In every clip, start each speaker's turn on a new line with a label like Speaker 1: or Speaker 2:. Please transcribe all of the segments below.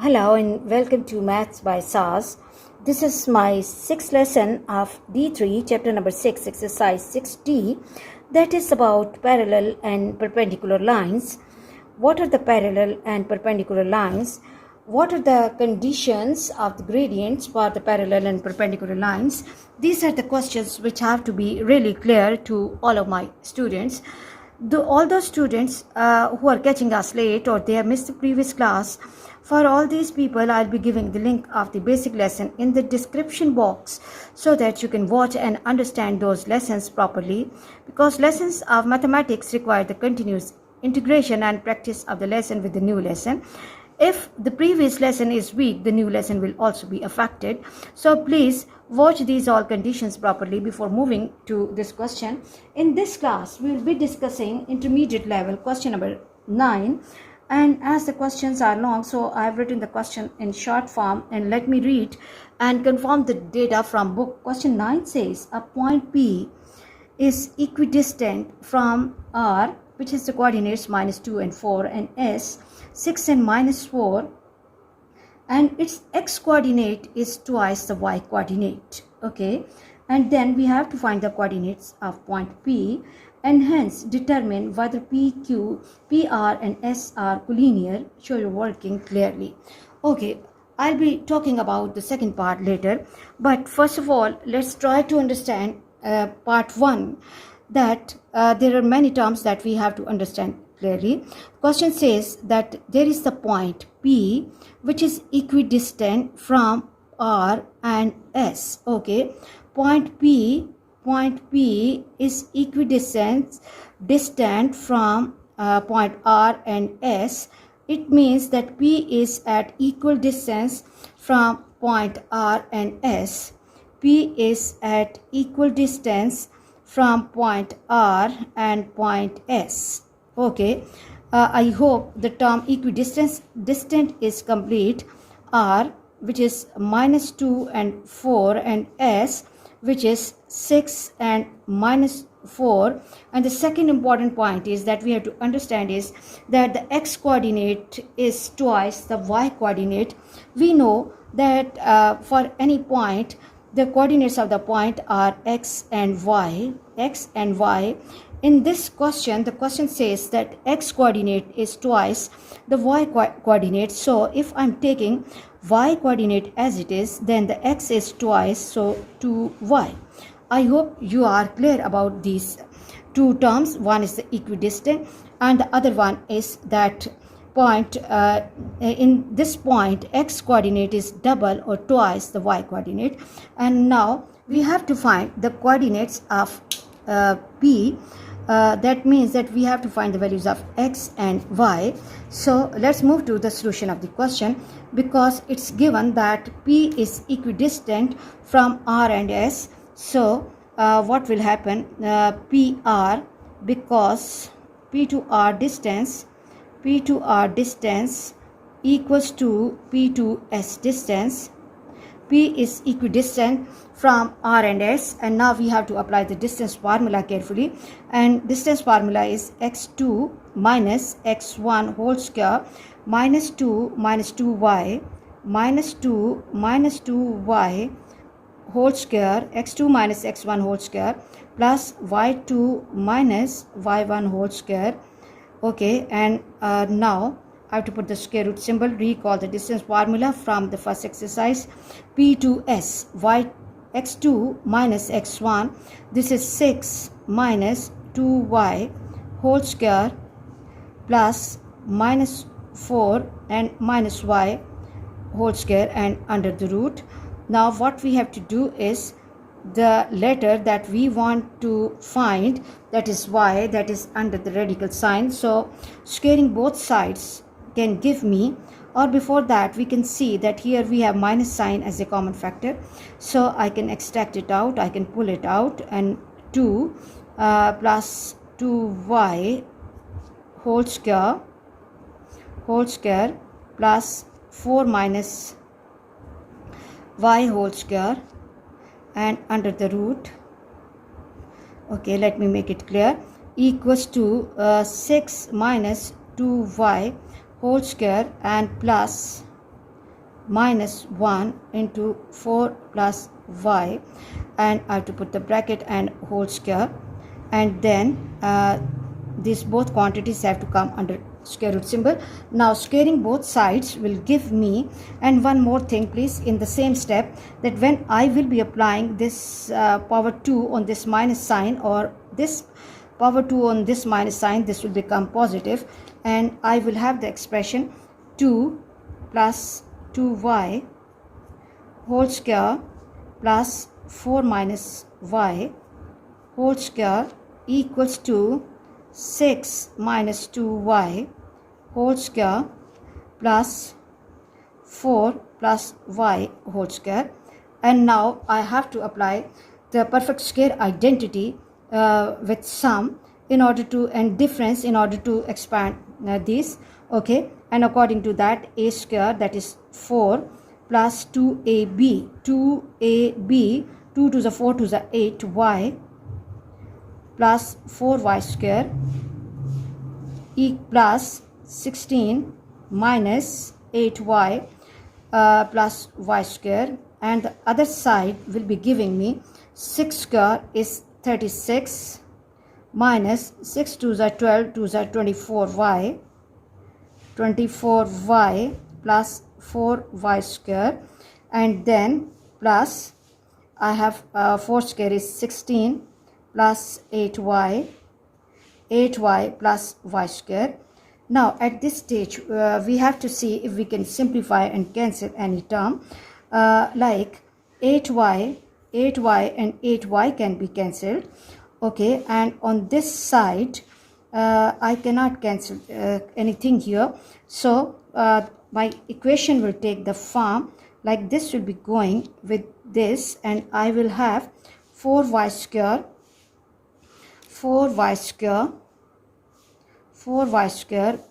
Speaker 1: Hello and welcome to Maths by SAS. This is my sixth lesson of D3, chapter number 6, exercise 6D, that is about parallel and perpendicular lines. What are the parallel and perpendicular lines? What are the conditions of the gradients for the parallel and perpendicular lines? These are the questions which have to be really clear to all of my students. All those students who are catching us late or they have missed the previous class, for all these people, I'll be giving the link of the basic lesson in the description box so that you can watch and understand those lessons properly, because lessons of mathematics require the continuous integration and practice of the lesson with the new lesson. If the previous lesson is weak, the new lesson will also be affected. So please watch these all conditions properly before moving to this question. In this class, we will be discussing intermediate level question number 9. And as the questions are long, so I have written the question in short form, and let me read and confirm the data from book. Question 9 says a point P is equidistant from R, which is the coordinates minus 2 and 4, and S 6 and minus 4, and its x coordinate is twice the y coordinate. Okay, and then we have to find the coordinates of point P, and hence determine whether PQ, PR and S are collinear. Show your working clearly. Okay, I'll be talking about the second part later, but first of all, let's try to understand part 1, that there are many terms that we have to understand clearly. Question says that there is the point P which is equidistant from R and S. Okay, point P is equidistant from point R and S. It means that P is at equal distance from point R and S. P is at equal distance from point R and point S. Okay, I hope the term distant is complete. R, which is minus 2 and 4, and S, which is 6 and minus 4. And the second important point is that we have to understand is that the x coordinate is twice the y coordinate. We know that for any point, the coordinates of the point are x and y. In this question, the question says that x coordinate is twice the y coordinate. So if I'm taking y coordinate as it is, then the x is twice, so 2y. I hope you are clear about these two terms. One is the equidistant and the other one is that point, in this point x coordinate is double or twice the y coordinate. And now we have to find the coordinates of P. That means that we have to find the values of x and y. So let's move to the solution of the question, because it's given that P is equidistant from R and S. So what will happen? PR, because P to R distance equals to P to S distance. P is equidistant from R and S, and now we have to apply the distance formula carefully. And distance formula is x2 minus x1 whole square minus 2 minus 2y minus 2 minus 2y whole square, x2 minus x1 whole square plus y2 minus y1 whole square. Okay, and now I have to put the square root symbol. Recall the distance formula from the first exercise. P to S, y x2 minus x1, this is 6 minus 2y whole square plus minus 4 and minus y whole square and under the root. Now what we have to do is the letter that we want to find, that is y, that is under the radical sign. So squaring both sides can give me, or before that we can see that here we have minus sign as a common factor, so I can extract it out, I can pull it out, and 2 plus 2y whole square plus 4 minus y whole square and under the root. Okay, let me make it clear, equals to 6 minus 2y whole square and plus minus 1 into 4 plus y, and I have to put the bracket and whole square, and then these both quantities have to come under square root symbol. Now squaring both sides will give me, and one more thing please, in the same step, that when I will be applying this power 2 on this minus sign, or this power 2 on this minus sign, this will become positive, and I will have the expression 2 plus 2y whole square plus 4 minus y whole square equals to 6 minus 2y whole square plus 4 plus y whole square. And now I have to apply the perfect square identity with sum in order to, and difference in order to expand these. Okay, and according to that, a square, that is 4 plus 2ab 2 to the 4 to the 8y plus 4y square plus 16 minus 8y plus y square, and the other side will be giving me 6 square is 36 minus 6 to the 12 to the 24y plus 4y square, and then plus I have 4 square is 16 plus 8y plus y square. Now at this stage we have to see if we can simplify and cancel any term, like 8y and 8y can be cancelled. Okay, and on this side I cannot cancel anything here, so my equation will take the form like this, will be going with this, and I will have 4y square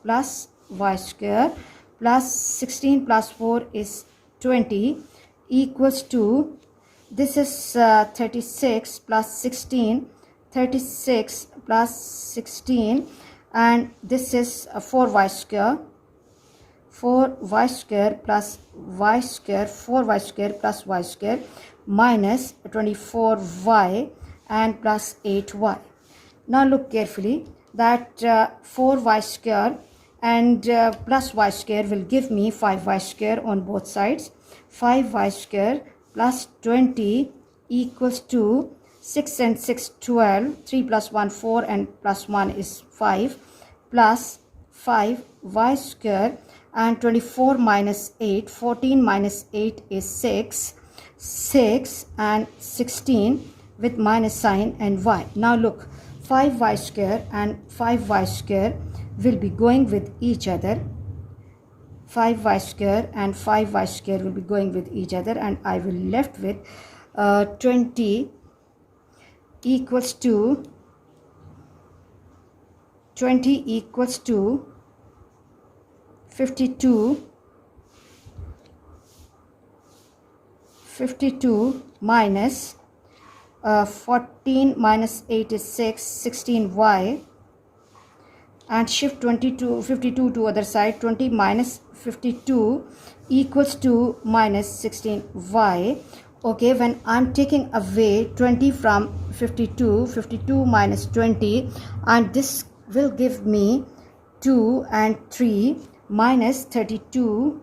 Speaker 1: plus y square plus 16 plus 4 is 20 equals to, this is 36 plus 16, 36 plus 16, and this is 4y square plus y square, 4y square plus y square minus 24y and plus 8y. Now look carefully, that 4y square and plus y square will give me 5y square on both sides. 5y square plus 20 equals to 6 and 6 12, 3 plus 1 4, and plus 1 is 5, plus 5y square, and 24 minus 8, 14 minus 8 is 6 and 16 with minus sign and y. Now look, 5y square and 5y square will be going with each other. 5y square and 5y square will be going with each other, and I will left with 20 equals to 52 minus 14 minus 8 is 6, 16y, and shift 52 to other side. 20 minus 52 equals to minus 16y. Okay, when I'm taking away 20 from 52 minus 20, and this will give me 2 and 3 minus 32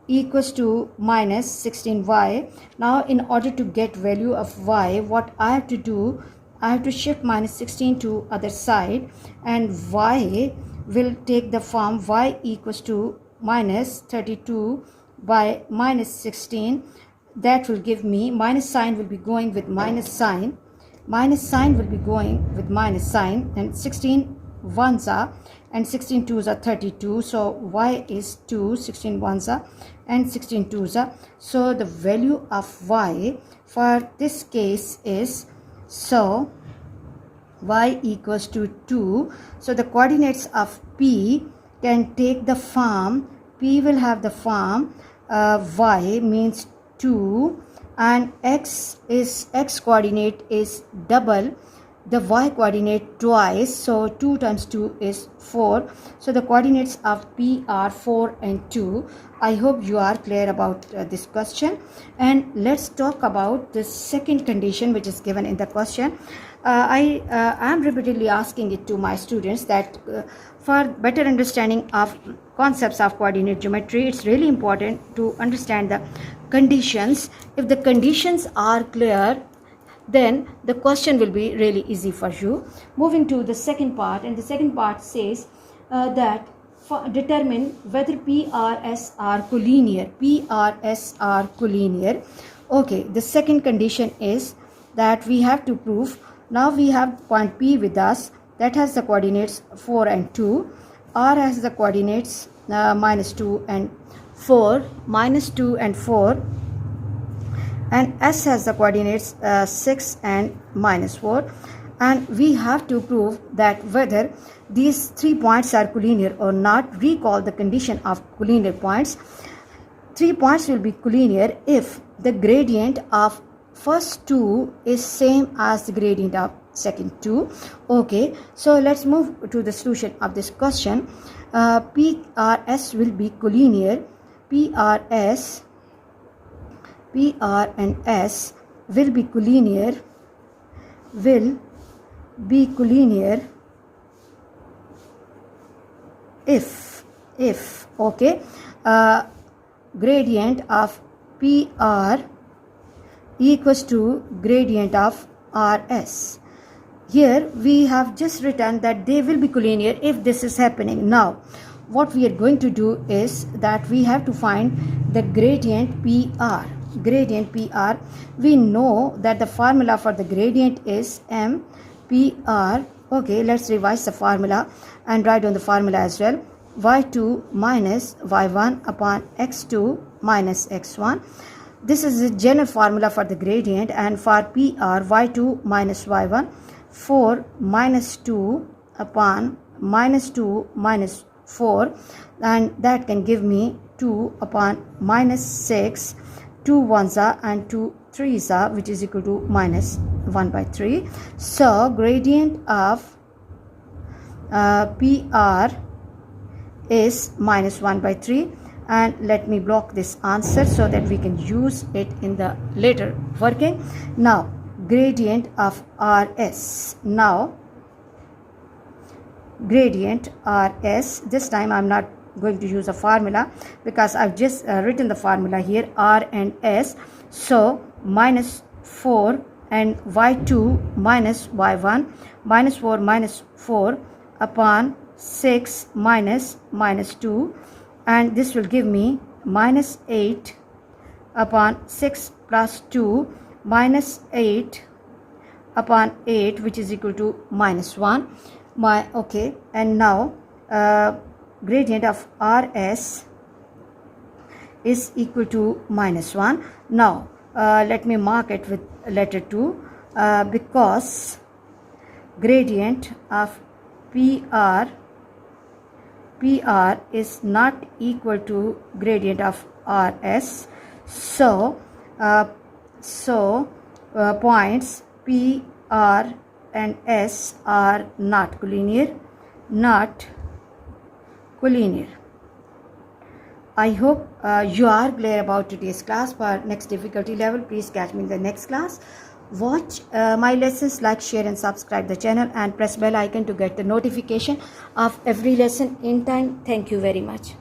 Speaker 1: equals to minus 16y. Now in order to get value of y, what I have to do, I have to shift minus 16 to other side, and y will take the form y equals to minus 32 by minus 16. That will give me, minus sign will be going with minus sign will be going with minus sign, and 16 ones are, and 16 twos are 32, so y is 2, 16 ones are, and 16 twos are, so the value of y for this case is, so y equals to 2. So the coordinates of p can take the form, p will have the form y means 2, and x coordinate is double the y coordinate twice, so 2 times 2 is 4. So the coordinates of P are 4 and 2. I hope you are clear about this question. And let's talk about the second condition which is given in the question. I am repeatedly asking it to my students that for better understanding of concepts of coordinate geometry, it's really important to understand the conditions. If the conditions are clear, then the question will be really easy for you. Moving to the second part, and the second part says that determine whether PRS are collinear. PRS are collinear. Okay, the second condition is that we have to prove. Now we have point P with us that has the coordinates 4 and 2. R has the coordinates -2 and 4, -2 and 4. And S has the coordinates 6 and -4, and we have to prove that whether these 3 points are collinear or not. Recall the condition of collinear points. 3 points will be collinear if the gradient of first 2 is same as the gradient of second 2. Okay, so let's move to the solution of this question. PRS will be collinear. PR and S will be collinear if okay, gradient of PR equals to gradient of RS. Here we have just written that they will be collinear if this is happening. Now what we are going to do is that we have to find the gradient PR. Gradient PR, we know that the formula for the gradient is MPR. Okay, let's revise the formula and write down the formula as well. Y2 minus Y1 upon X2 minus X1. This is the general formula for the gradient, and for PR, Y2 minus Y1, 4 minus 2 upon -2 minus 4, and that can give me 2 upon -6. 2 ones are and 2 3s are, which is equal to -1/3. So gradient of PR is -1/3, and let me block this answer so that we can use it in the later working. Now gradient of RS. Now gradient RS, this time I'm not going to use a formula because I've just written the formula here, R and S. So -4 and Y2 minus Y1, -4 minus 4 upon 6 minus -2, and this will give me -8 upon 6 plus 2, -8 upon 8, which is equal to -1. Okay, and now gradient of RS is equal to -1. Now let me mark it with letter 2 because gradient of PR is not equal to gradient of RS. So points P, R and S are not collinear. I hope you are clear about today's class. For next difficulty level, please catch me in the next class. Watch my lessons, like, share and subscribe the channel, and press bell icon to get the notification of every lesson in time. Thank you very much.